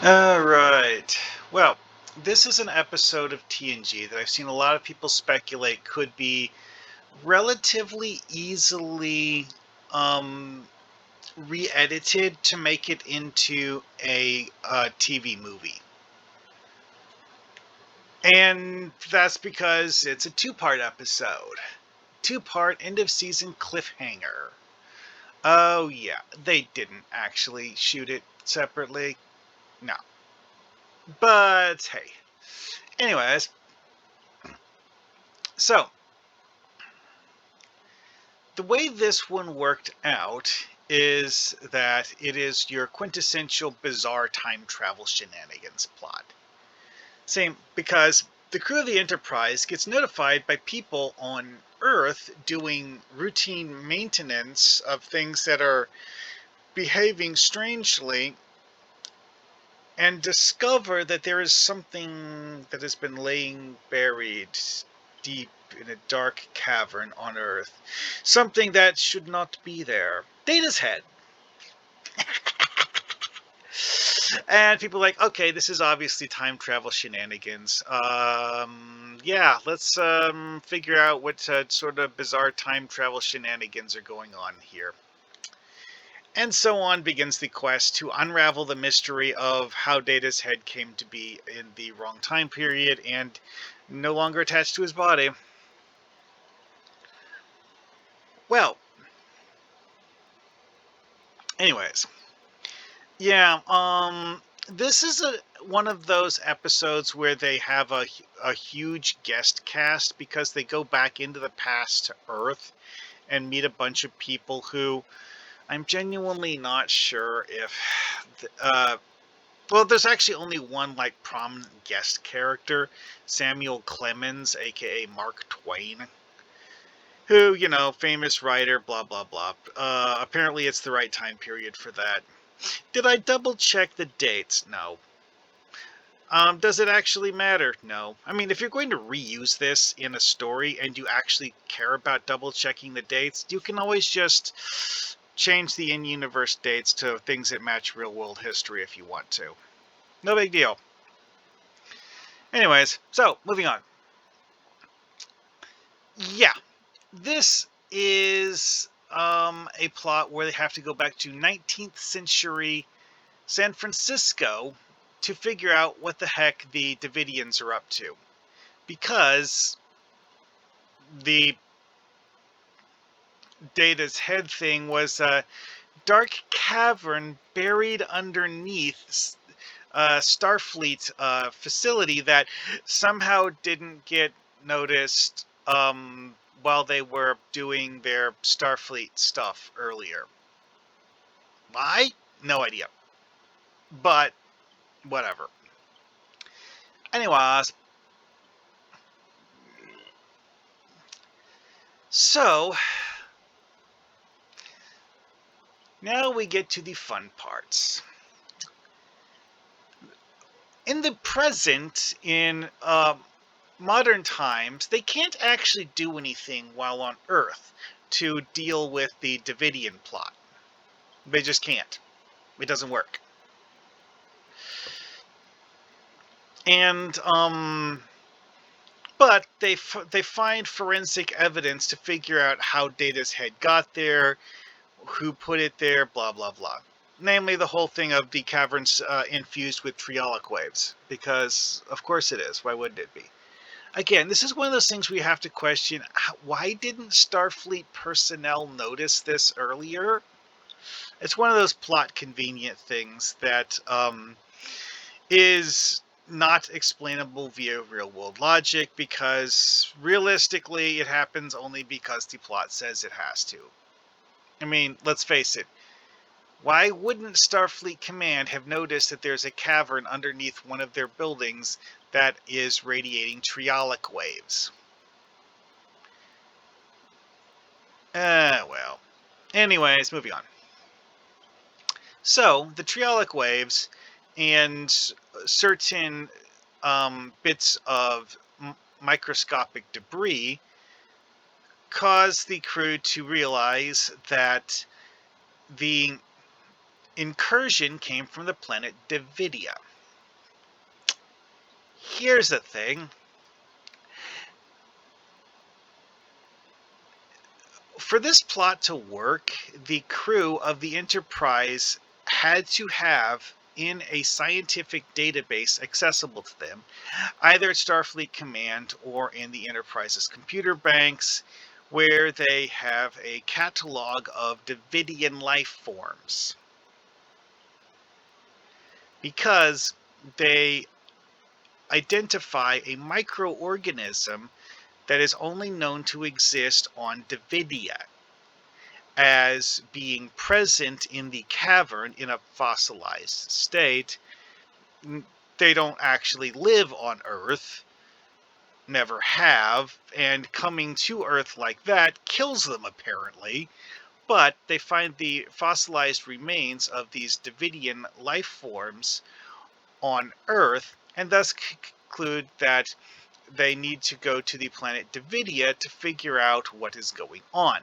All right. Well, this is an episode of TNG that I've seen a lot of people speculate could be relatively easily um, re-edited to make it into a TV movie. And that's because it's a two-part episode. Two-part end of season cliffhanger. Oh yeah, they didn't actually shoot it separately. No. But hey. Anyways, so the way this one worked out is that it is your quintessential bizarre time travel shenanigans plot. Same because the crew of the Enterprise gets notified by people on Earth doing routine maintenance of things that are behaving strangely and discover that there is something that has been laying buried deep in a dark cavern on Earth. Something that should not be there. Data's head. And people are like, okay, this is obviously time travel shenanigans. Yeah, let's figure out what sort of bizarre time travel shenanigans are going on here. And so on begins the quest to unravel the mystery of how Data's head came to be in the wrong time period and no longer attached to his body. Well, anyways, yeah, this is one of those episodes where they have a huge guest cast because they go back into the past to Earth and meet a bunch of people who I'm genuinely not sure if well, there's actually only one like prominent guest character, Samuel Clemens, aka Mark Twain, who, famous writer, blah blah blah. Apparently it's the right time period for that. Did I double check the dates? No. Does it actually matter? No. I mean, if you're going to reuse this in a story and you actually care about double checking the dates, you can always just change the in-universe dates to things that match real-world history if you want to. No big deal. Anyways, so moving on. Yeah, this is a plot where they have to go back to 19th century San Francisco to figure out what the heck the Devidians are up to. Because the Data's head thing was a dark cavern buried underneath a Starfleet facility that somehow didn't get noticed while they were doing their Starfleet stuff earlier. Why? No idea. But whatever. Anyways, so now we get to the fun parts. In the present, in modern times, they can't actually do anything while on Earth to deal with the Devidian plot. They just can't. It doesn't work. And but they find forensic evidence to figure out how Data's head got there, who put it there, blah blah blah. Namely, the whole thing of the caverns infused with triolic waves, because of course it is. Why wouldn't it be? Again, this is one of those things we have to question. Why didn't Starfleet personnel notice this earlier? It's one of those plot convenient things that is not explainable via real world logic, because realistically it happens only because the plot says it has to. I mean, let's face it. Why wouldn't Starfleet Command have noticed that there's a cavern underneath one of their buildings that is radiating triolic waves? Well. Anyways, moving on. So, the triolic waves and certain bits of microscopic debris cause the crew to realize that the incursion came from the planet Devidia. Here's the thing. For this plot to work, the crew of the Enterprise had to have in a scientific database accessible to them, either at Starfleet Command or in the Enterprise's computer banks, where they have a catalog of Devidian life forms. Because they identify a microorganism that is only known to exist on Devidia as being present in the cavern in a fossilized state. They don't actually live on Earth, never have, and coming to Earth like that kills them apparently, but they find the fossilized remains of these Devidian life forms on Earth, and thus conclude that they need to go to the planet Devidia to figure out what is going on.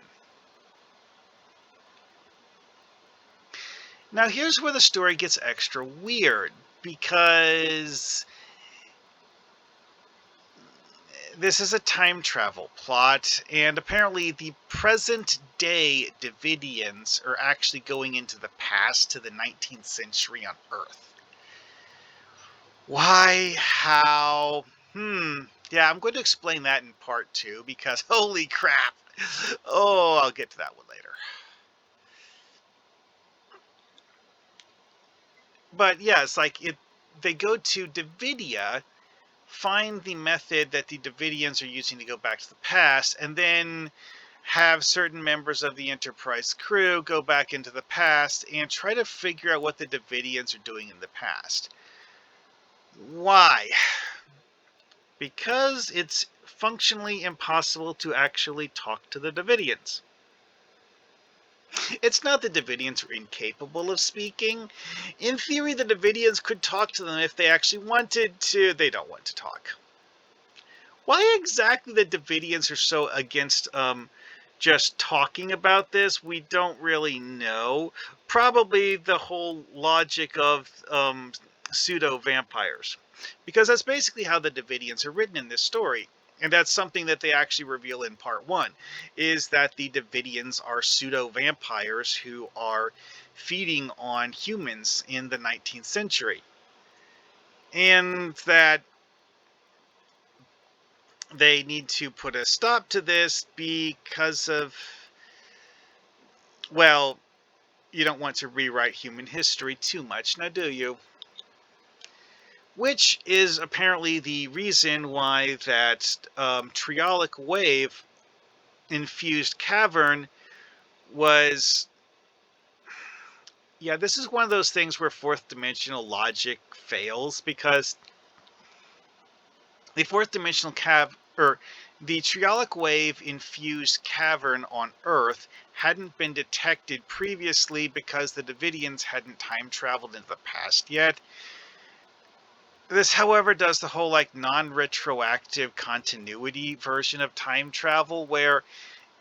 Now here's where the story gets extra weird, because this is a time travel plot, and apparently the present day Devidians are actually going into the past to the 19th century on Earth. Why? How? Yeah, I'm going to explain that in part 2, because holy crap. Oh, I'll get to that one later. But yes, they go to Devidia, find the method that the Devidians are using to go back to the past, and then have certain members of the Enterprise crew go back into the past and try to figure out what the Devidians are doing in the past. Why? Because it's functionally impossible to actually talk to the Devidians. It's not that Devidians are incapable of speaking. In theory, the Devidians could talk to them if they actually wanted to. They don't want to talk. Why exactly the Devidians are so against just talking about this, we don't really know. Probably the whole logic of pseudo-vampires. Because that's basically how the Devidians are written in this story. And that's something that they actually reveal in part 1, is that the Devidians are pseudo-vampires who are feeding on humans in the 19th century. And that they need to put a stop to this because of, well, you don't want to rewrite human history too much, now do you? Which is apparently the reason why that triolic wave infused cavern was... Yeah, this is one of those things where fourth dimensional logic fails, because the fourth dimensional the triolic wave infused cavern on Earth hadn't been detected previously because the Devidians hadn't time traveled into the past yet. This, however, does the whole non-retroactive continuity version of time travel, where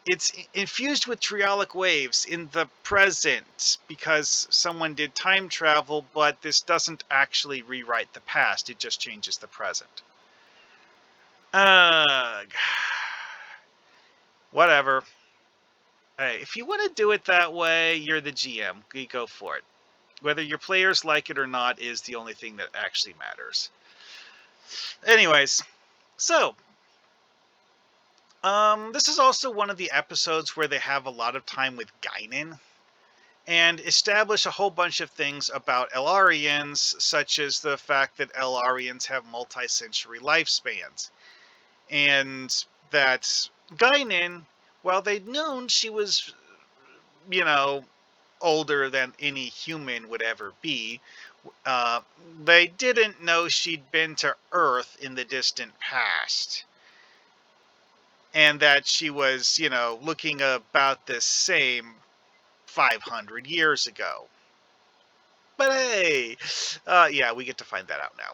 it's infused with triolic waves in the present because someone did time travel, but this doesn't actually rewrite the past, it just changes the present. Whatever. Hey, if you want to do it that way, you're the GM. You go for it. Whether your players like it or not is the only thing that actually matters. Anyways, so this is also one of the episodes where they have a lot of time with Guinan and establish a whole bunch of things about Elarians, such as the fact that Elarians have multi-century lifespans. And that Guinan, while they'd known she was, older than any human would ever be, they didn't know she'd been to Earth in the distant past. And that she was, looking about the same 500 years ago. But hey, yeah, we get to find that out now.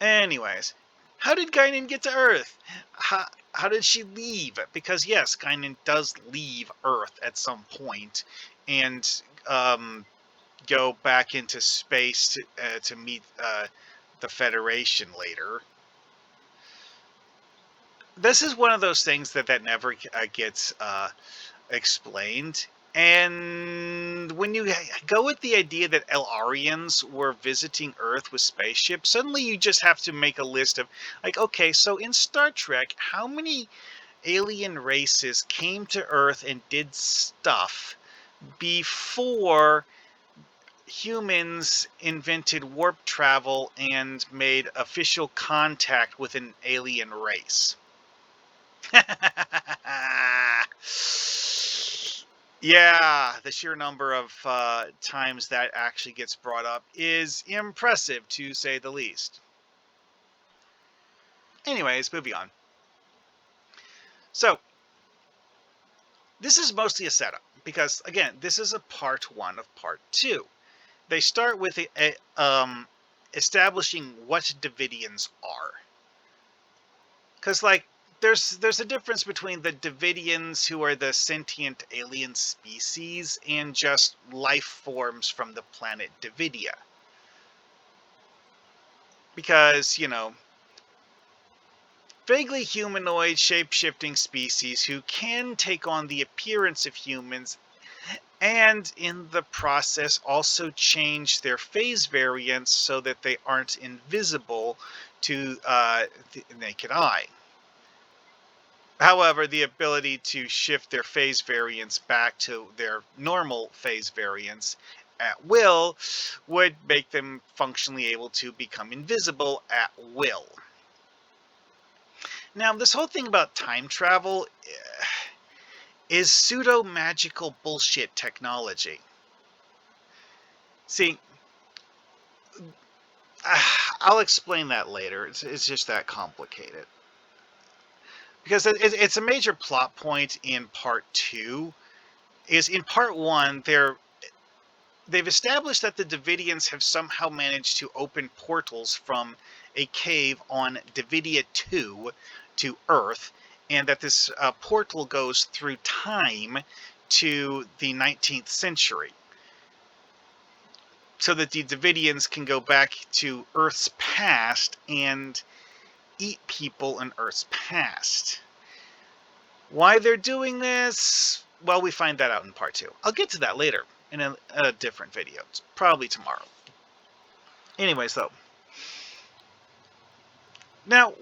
Anyways, how did Guinan get to Earth? How did she leave? Because yes, Guinan does leave Earth at some point and go back into space to meet the Federation later. This is one of those things that never gets explained. And when you go with the idea that Elarians were visiting Earth with spaceships, suddenly you just have to make a list of, like, okay, so in Star Trek, how many alien races came to Earth and did stuff before humans invented warp travel and made official contact with an alien race? Yeah, the sheer number of times that actually gets brought up is impressive, to say the least. Anyways, moving on. So, this is mostly a setup, because, again, this is a part 1 of part 2. They start with establishing what Devidians are. Because, like, there's a difference between the Devidians, who are the sentient alien species, and just life forms from the planet Devidia. Because, vaguely humanoid, shape-shifting species who can take on the appearance of humans, and in the process also change their phase variants so that they aren't invisible to the naked eye. However, the ability to shift their phase variants back to their normal phase variants at will would make them functionally able to become invisible at will. Now, this whole thing about time travel is pseudo-magical bullshit technology. See, I'll explain that later. It's just that complicated. Because it's a major plot point in part 2. Is in part 1, they've established that the Devidians have somehow managed to open portals from a cave on Devidia 2 to Earth, and that this portal goes through time to the 19th century. So that the Devidians can go back to Earth's past and eat people in Earth's past. Why they're doing this? Well, we find that out in part 2. I'll get to that later in a different video, probably tomorrow. Anyways, though. Now,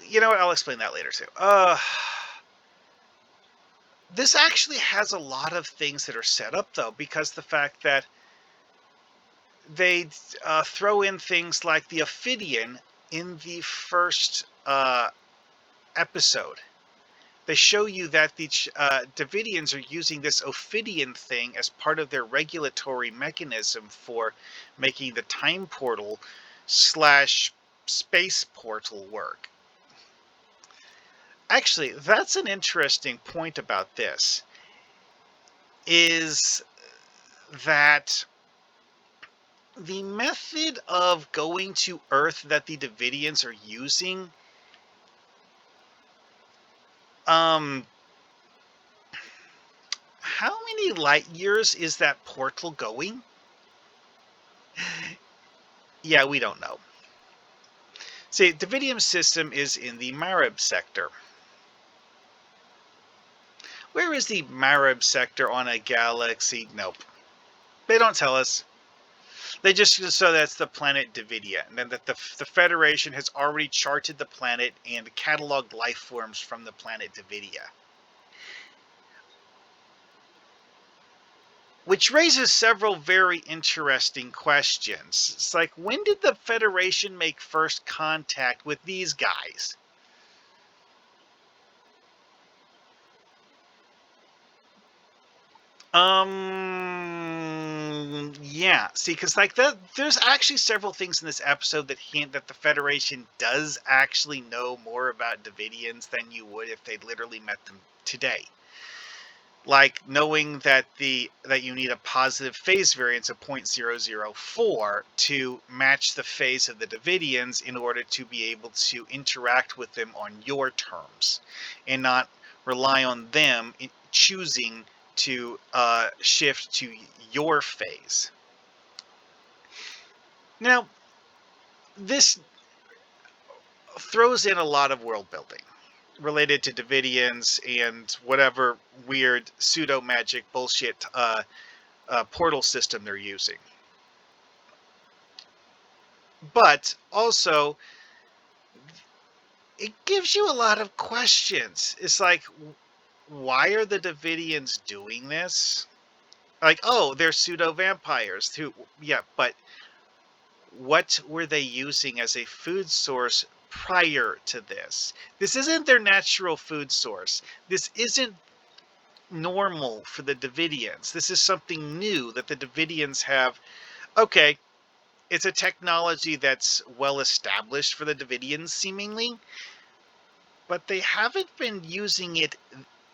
you know what? I'll explain that later, too. This actually has a lot of things that are set up, though, because the fact that they throw in things like the Ophidian in the first episode. They show you that the Devidians are using this Ophidian thing as part of their regulatory mechanism for making the time portal / space portal work. Actually, that's an interesting point about this, is that the method of going to Earth that the Devidians are using, how many light years is that portal going? Yeah, we don't know. See, the Devidian system is in the Marib sector. Where is the Marib sector on a galaxy? Nope. They don't tell us. They just so that's the planet Devidia, and then that the Federation has already charted the planet and cataloged life forms from the planet Devidia. Which raises several very interesting questions. It's like, when did the Federation make first contact with these guys? Yeah. See, because like there's actually several things in this episode that hint that the Federation does actually know more about Devidians than you would if they'd literally met them today. Like knowing that you need a positive phase variance of 0.004 to match the phase of the Devidians in order to be able to interact with them on your terms, and not rely on them choosing to shift to your phase. Now, this throws in a lot of world building related to Devidians and whatever weird pseudo magic bullshit portal system they're using. But also, it gives you a lot of questions. It's like, why are the Devidians doing this? Like, oh, they're pseudo vampires who, yeah, but what were they using as a food source prior to this? This isn't their natural food source. This isn't normal for the Devidians. This is something new that the Devidians have. Okay, it's a technology that's well established for the Devidians, seemingly, but they haven't been using it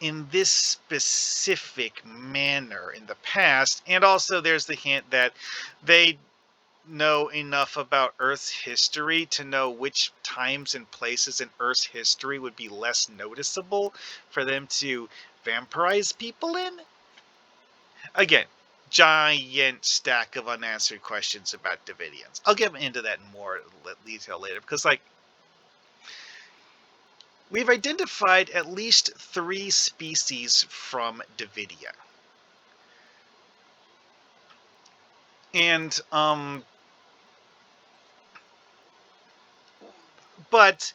in this specific manner in the past. And also there's the hint that they know enough about Earth's history to know which times and places in Earth's history would be less noticeable for them to vampirize people in. Again, giant stack of unanswered questions about Devidians. I'll get into that in more detail later, because, like, we've identified at least 3 species from Devidia. And, but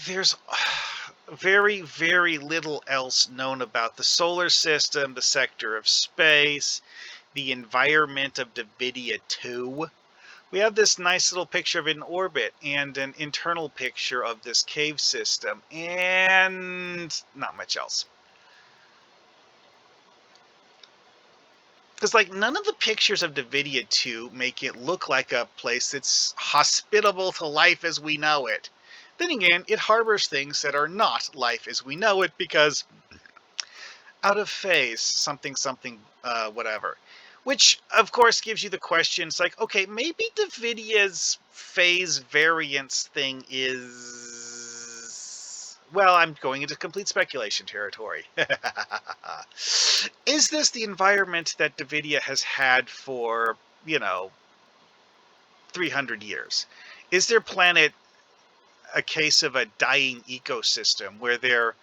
there's very, very little else known about the solar system, the sector of space, the environment of Devidia 2. We have this nice little picture of an orbit and an internal picture of this cave system, and not much else. Because, like, none of the pictures of Devidia 2 make it look like a place that's hospitable to life as we know it. Then again, it harbors things that are not life as we know it, because out of phase, something, whatever. Which, of course, gives you the questions like, okay, maybe Devidia's phase variance thing is... Well, I'm going into complete speculation territory. Is this the environment that Devidia has had for, 300 years? Is their planet a case of a dying ecosystem where they're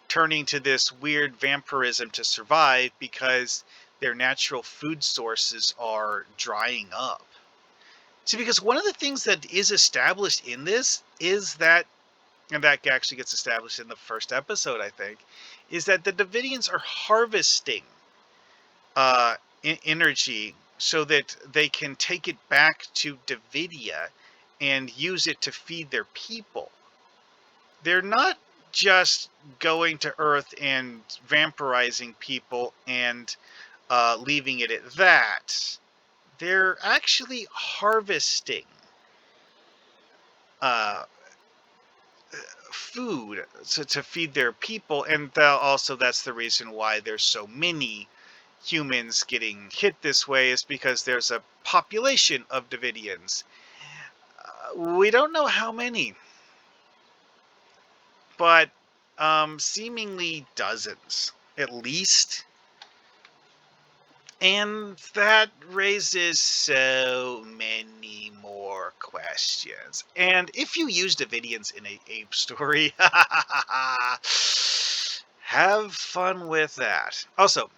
turning to this weird vampirism to survive because their natural food sources are drying up? See, because one of the things that is established in this is that, and that actually gets established in the first episode, I think, is that the Devidians are harvesting energy so that they can take it back to Devidia and use it to feed their people. They're not just going to Earth and vampirizing people and leaving it at that. They're actually harvesting food to feed their people, and also that's the reason why there's so many humans getting hit this way, is because there's a population of Devidians. We don't know how many, but seemingly dozens at least. And that raises so many more questions. And if you use Devidians in a ape story, have fun with that. Also,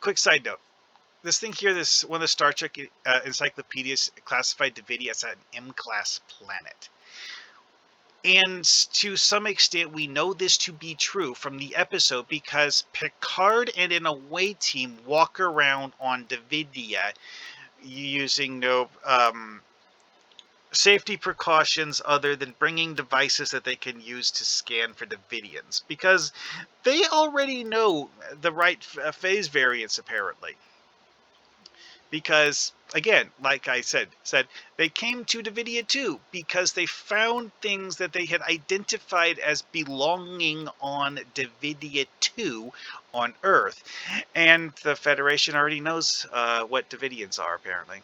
quick side note. This thing here, this one of the Star Trek encyclopedias classified Devidia as an M-class planet. And to some extent, we know this to be true from the episode because Picard and an away team walk around on Devidia using no safety precautions other than bringing devices that they can use to scan for Devidians, because they already know the right phase variants, apparently. Because, again, like I said, they came to Devidia 2 because they found things that they had identified as belonging on Devidia 2 on Earth. And the Federation already knows what Devidians are, apparently.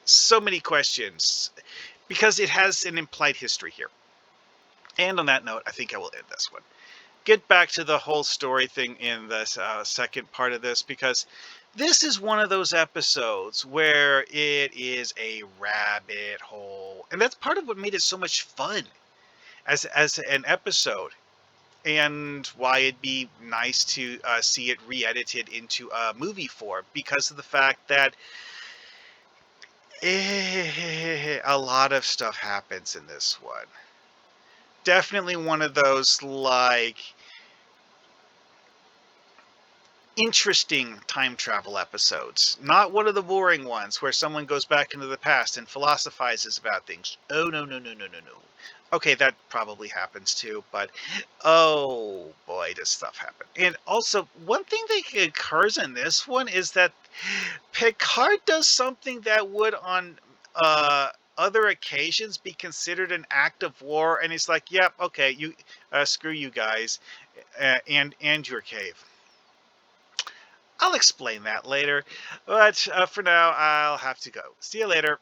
So many questions, because it has an implied history here. And on that note, I think I will end this one. get back to the whole story thing in this second part of this, because this is one of those episodes where it is a rabbit hole, and that's part of what made it so much fun as an episode, and why it'd be nice to see it re-edited into a movie form, because of the fact that a lot of stuff happens in this one. Definitely one of those, like, interesting time travel episodes. Not one of the boring ones where someone goes back into the past and philosophizes about things. Oh, no, no, no, no, no, no. Okay, that probably happens too, but oh boy, does stuff happen. And also, one thing that occurs in this one is that Picard does something that would on other occasions be considered an act of war, and he's like, "Yep, okay, you screw you guys, and your cave." I'll explain that later, but for now, I'll have to go. See you later.